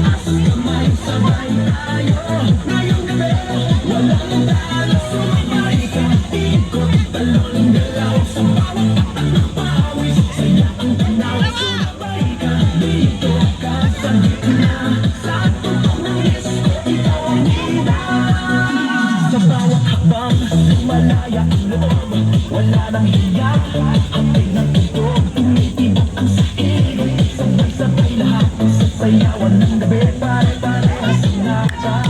taas kamay, sabay tayo. Ngayong gabi, walang talo. Sumabay ka, ikot, talon, galaw. Sa bawat patak ng pawis, saya ang tanaw. Sumabay ka, dito ka sa gitna. Sa tutok ng disco, ikaw ang ina. Sa bawat hakbang, malaya ang loob. Wala nang hiyak, hapig ng tugtog. Tumitibok ang saig, sabay-sabay lahat. Sa sayawan ng gabi, pare-parehas ang nakak.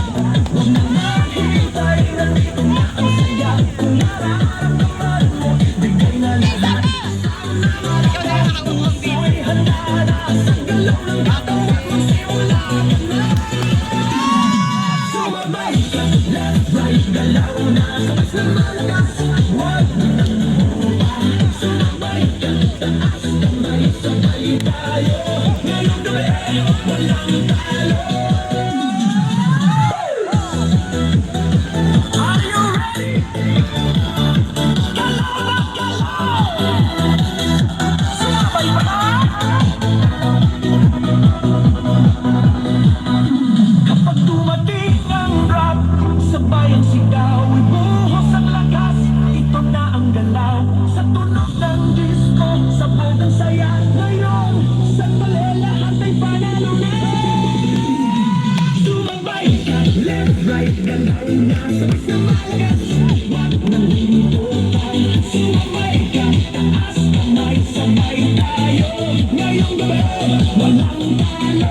Huwag na maghintay, nandito na ang saya. Kung nararamdaman mo, bigay na lahat. Sa'y handa na sa galaw ng katawan. Magsimula ka na. Sumabay ka, left, right, galaw na. Sabay na malakas, huwag nang bumuba. Sumabay ka, taas kamay, sabay tayo. Ngayong gabi, walang talo. Are you ready? Galaw na galaw! Sumabay pa na! Kapag dumating ang rap, sabay ang sigaw, ibuhos ang lakas. Ito na ang galaw, sa tunog ng disco, sabog ang saya. Ngayon, sandali lahat ay panalo na. Sumabay ka, left, right, galaw na. Sabay na malakas, wag nang hinihintay. Sumabay ka, taas kamay, sabay tayo. Ngayong gabi, walang talo.